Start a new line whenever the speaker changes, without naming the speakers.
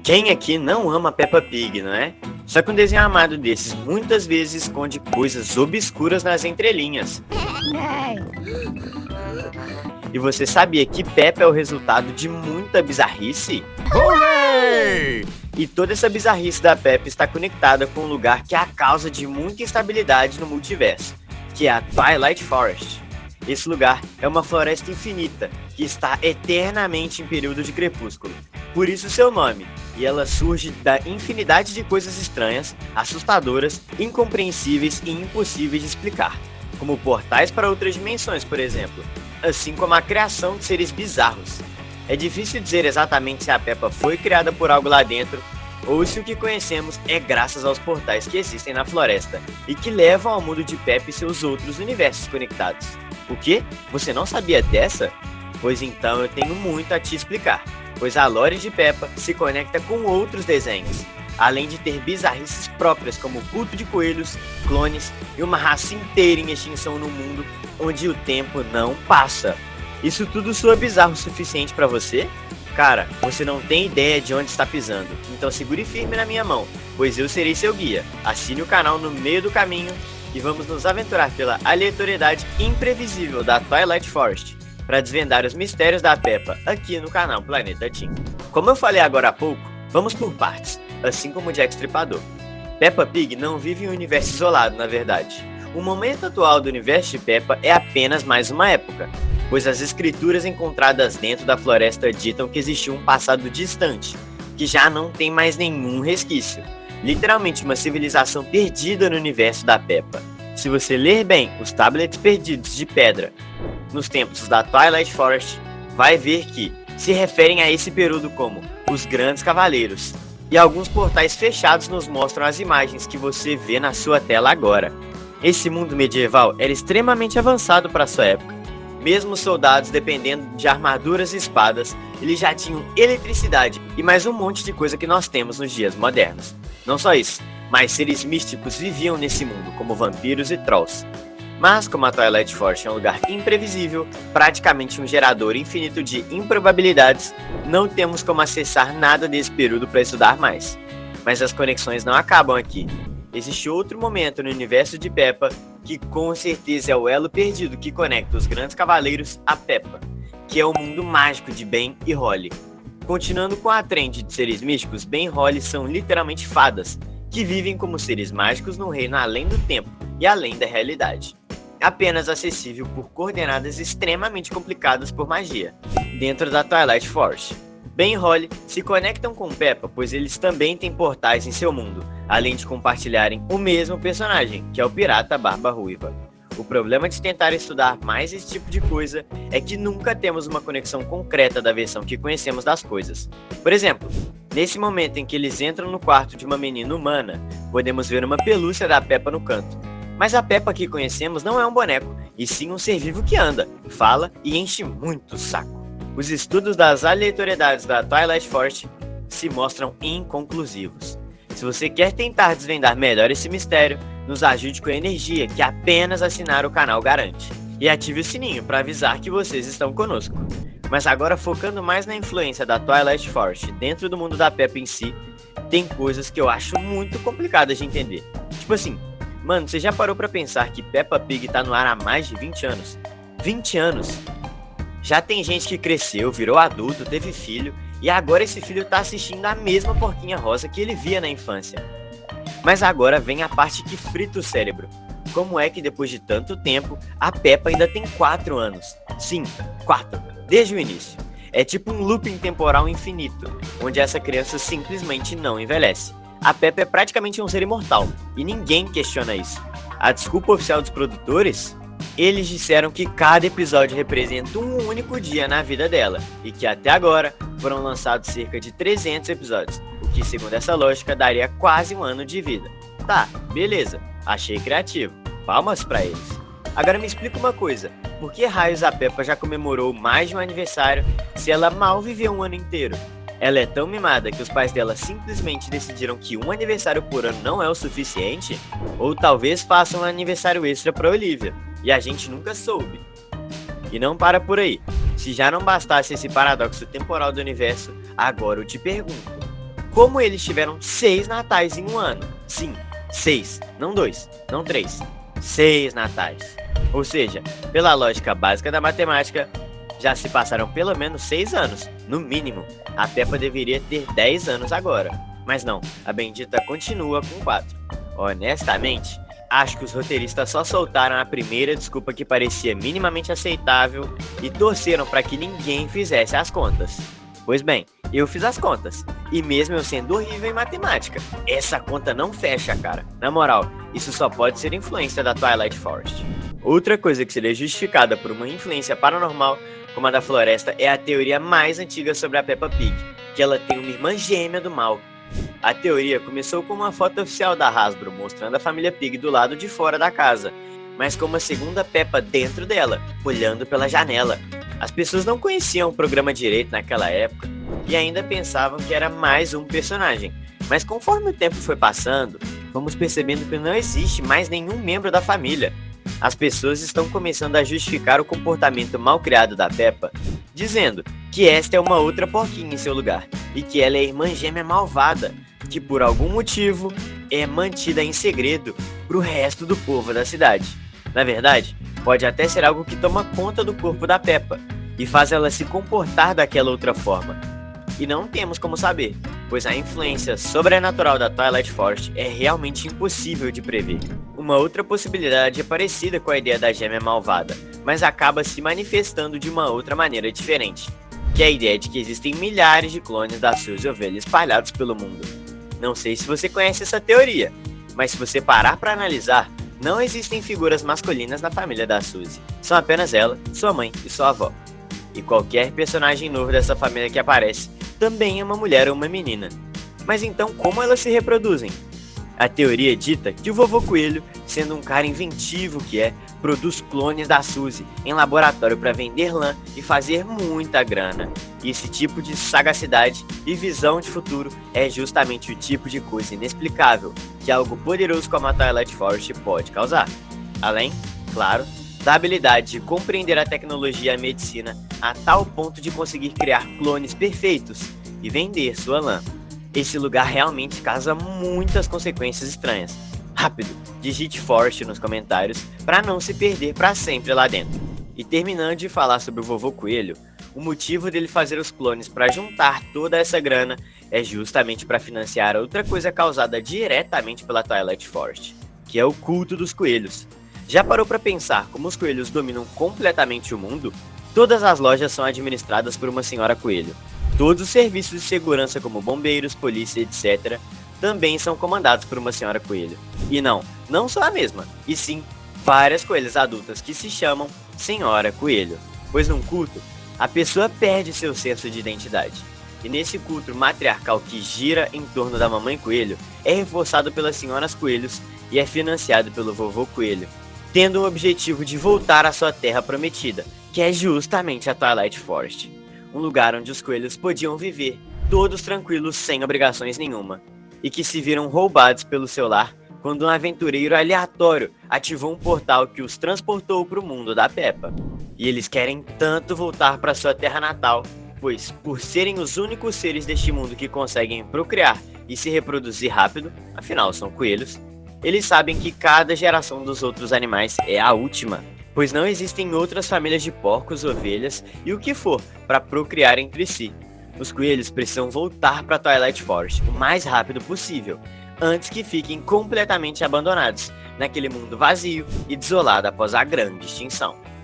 Quem aqui não ama Peppa Pig, não é? Só que um desenho amado desses muitas vezes esconde coisas obscuras nas entrelinhas. E você sabia que Peppa é o resultado de muita bizarrice?
Hooray!
E toda essa bizarrice da Peppa está conectada com um lugar que é a causa de muita instabilidade no multiverso, que é a Twilight Forest. Esse lugar é uma floresta infinita, que está eternamente em período de crepúsculo. Por isso seu nome, e ela surge da infinidade de coisas estranhas, assustadoras, incompreensíveis e impossíveis de explicar, como portais para outras dimensões, por exemplo, assim como a criação de seres bizarros. É difícil dizer exatamente se a Peppa foi criada por algo lá dentro, ou se o que conhecemos é graças aos portais que existem na floresta, e que levam ao mundo de Peppa e seus outros universos conectados. O quê? Você não sabia dessa? Pois então eu tenho muito a te explicar, pois a lore de Peppa se conecta com outros desenhos, além de ter bizarrices próprias como o culto de coelhos, clones e uma raça inteira em extinção no mundo onde o tempo não passa. Isso tudo soa bizarro o suficiente pra você? Cara, você não tem ideia de onde está pisando, então segure firme na minha mão, pois eu serei seu guia. Assine o canal no meio do caminho e vamos nos aventurar pela aleatoriedade imprevisível da Twilight Forest para desvendar os mistérios da Peppa aqui no canal Planeta Tim. Como eu falei agora há pouco, vamos por partes, assim como o Jack Stripador. Peppa Pig não vive em um universo isolado, na verdade. O momento atual do universo de Peppa é apenas mais uma época, pois as escrituras encontradas dentro da floresta ditam que existiu um passado distante, que já não tem mais nenhum resquício. Literalmente uma civilização perdida no universo da Peppa. Se você ler bem os tablets perdidos de pedra nos tempos da Twilight Forest, vai ver que se referem a esse período como os Grandes Cavaleiros. E alguns portais fechados nos mostram as imagens que você vê na sua tela agora. Esse mundo medieval era extremamente avançado para sua época. Mesmo os soldados, dependendo de armaduras e espadas, eles já tinham eletricidade e mais um monte de coisa que nós temos nos dias modernos. Não só isso, mas seres místicos viviam nesse mundo, como vampiros e trolls. Mas como a Twilight Forest é um lugar imprevisível, praticamente um gerador infinito de improbabilidades, não temos como acessar nada desse período para estudar mais. Mas as conexões não acabam aqui. Existe outro momento no universo de Peppa que com certeza é o elo perdido que conecta os Grandes Cavaleiros a Peppa, que é o mundo mágico de Ben e Holly. Continuando com a trend de seres místicos, Ben e Holly são literalmente fadas, que vivem como seres mágicos no reino além do tempo e além da realidade, apenas acessível por coordenadas extremamente complicadas por magia, dentro da Twilight Forest. Ben e Holly se conectam com Peppa, pois eles também têm portais em seu mundo, além de compartilharem o mesmo personagem, que é o Pirata Barba Ruiva. O problema de tentar estudar mais esse tipo de coisa é que nunca temos uma conexão concreta da versão que conhecemos das coisas. Por exemplo, nesse momento em que eles entram no quarto de uma menina humana, podemos ver uma pelúcia da Peppa no canto. Mas a Peppa que conhecemos não é um boneco, e sim um ser vivo que anda, fala e enche muito o saco. Os estudos das aleatoriedades da Twilight Forest se mostram inconclusivos. Se você quer tentar desvendar melhor esse mistério, nos ajude com a energia que apenas assinar o canal garante. E ative o sininho para avisar que vocês estão conosco. Mas agora focando mais na influência da Twilight Forest dentro do mundo da Peppa em si, tem coisas que eu acho muito complicadas de entender. Tipo assim, mano, você já parou pra pensar que Peppa Pig tá no ar há mais de 20 anos? 20 anos? Já tem gente que cresceu, virou adulto, teve filho, e agora esse filho tá assistindo a mesma porquinha rosa que ele via na infância. Mas agora vem a parte que frita o cérebro. Como é que depois de tanto tempo, a Peppa ainda tem 4 anos? Sim, 4, desde o início. É tipo um looping temporal infinito, onde essa criança simplesmente não envelhece. A Peppa é praticamente um ser imortal, e ninguém questiona isso. A desculpa oficial dos produtores? Eles disseram que cada episódio representa um único dia na vida dela, e que até agora foram lançados cerca de 300 episódios, o que segundo essa lógica daria quase um ano de vida. Tá, beleza, achei criativo, palmas pra eles. Agora me explica uma coisa, por que raios a Peppa já comemorou mais de um aniversário se ela mal viveu um ano inteiro? Ela é tão mimada que os pais dela simplesmente decidiram que um aniversário por ano não é o suficiente? Ou talvez façam um aniversário extra pra Olivia, e a gente nunca soube. E não para por aí. Se já não bastasse esse paradoxo temporal do universo, agora eu te pergunto: como eles tiveram 6 natais em um ano. Sim, 6, não 2, não 3, 6 natais. Ou seja, pela lógica básica da matemática, já se passaram pelo menos 6 anos, no mínimo. A Peppa deveria ter 10 anos agora. Mas não, a bendita continua com 4. Honestamente, acho que os roteiristas só soltaram a primeira desculpa que parecia minimamente aceitável e torceram para que ninguém fizesse as contas. Pois bem, eu fiz as contas, e mesmo eu sendo horrível em matemática, essa conta não fecha, cara. Na moral, isso só pode ser influência da Twilight Forest. Outra coisa que seria justificada por uma influência paranormal como a da floresta é a teoria mais antiga sobre a Peppa Pig, que ela tem uma irmã gêmea do mal. A teoria começou com uma foto oficial da Hasbro mostrando a família Pig do lado de fora da casa, mas com uma segunda Peppa dentro dela, olhando pela janela. As pessoas não conheciam o programa direito naquela época e ainda pensavam que era mais um personagem, mas conforme o tempo foi passando, vamos percebendo que não existe mais nenhum membro da família. As pessoas estão começando a justificar o comportamento mal criado da Peppa, dizendo que esta é uma outra porquinha em seu lugar, e que ela é a irmã gêmea malvada, que por algum motivo é mantida em segredo pro resto do povo da cidade. Na verdade, pode até ser algo que toma conta do corpo da Peppa, e faz ela se comportar daquela outra forma. E não temos como saber, pois a influência sobrenatural da Twilight Forest é realmente impossível de prever. Uma outra possibilidade é parecida com a ideia da gêmea malvada, mas acaba se manifestando de uma outra maneira diferente, que é a ideia de que existem milhares de clones da Suzy Ovelha espalhados pelo mundo. Não sei se você conhece essa teoria, mas se você parar para analisar, não existem figuras masculinas na família da Suzy. São apenas ela, sua mãe e sua avó. E qualquer personagem novo dessa família que aparece também é uma mulher ou uma menina. Mas então como elas se reproduzem? A teoria dita que o vovô Coelho, sendo um cara inventivo que é, produz clones da Suzy em laboratório para vender lã e fazer muita grana. E esse tipo de sagacidade e visão de futuro é justamente o tipo de coisa inexplicável que algo poderoso como a Twilight Forest pode causar. Além, claro, da habilidade de compreender a tecnologia e a medicina a tal ponto de conseguir criar clones perfeitos e vender sua lã. Esse lugar realmente causa muitas consequências estranhas. Rápido, digite Forest nos comentários para não se perder para sempre lá dentro. E terminando de falar sobre o vovô Coelho, o motivo dele fazer os clones para juntar toda essa grana é justamente para financiar outra coisa causada diretamente pela Twilight Forest, que é o culto dos coelhos. Já parou para pensar como os coelhos dominam completamente o mundo? Todas as lojas são administradas por uma senhora coelho. Todos os serviços de segurança como bombeiros, polícia, etc. também são comandados por uma senhora coelho. E não só a mesma, e sim várias coelhas adultas que se chamam Senhora Coelho. Pois num culto, a pessoa perde seu senso de identidade. E nesse culto matriarcal que gira em torno da mamãe coelho, é reforçado pelas senhoras coelhos e é financiado pelo vovô coelho, tendo o objetivo de voltar à sua terra prometida, que é justamente a Twilight Forest. Um lugar onde os coelhos podiam viver, todos tranquilos sem obrigações nenhuma, e que se viram roubados pelo seu lar quando um aventureiro aleatório ativou um portal que os transportou para o mundo da Peppa. E eles querem tanto voltar para sua terra natal, pois, por serem os únicos seres deste mundo que conseguem procriar e se reproduzir rápido, afinal são coelhos, eles sabem que cada geração dos outros animais é a última, pois não existem outras famílias de porcos, ovelhas e o que for para procriar entre si. Os coelhos precisam voltar para Twilight Forest o mais rápido possível, antes que fiquem completamente abandonados naquele mundo vazio e desolado após a grande extinção.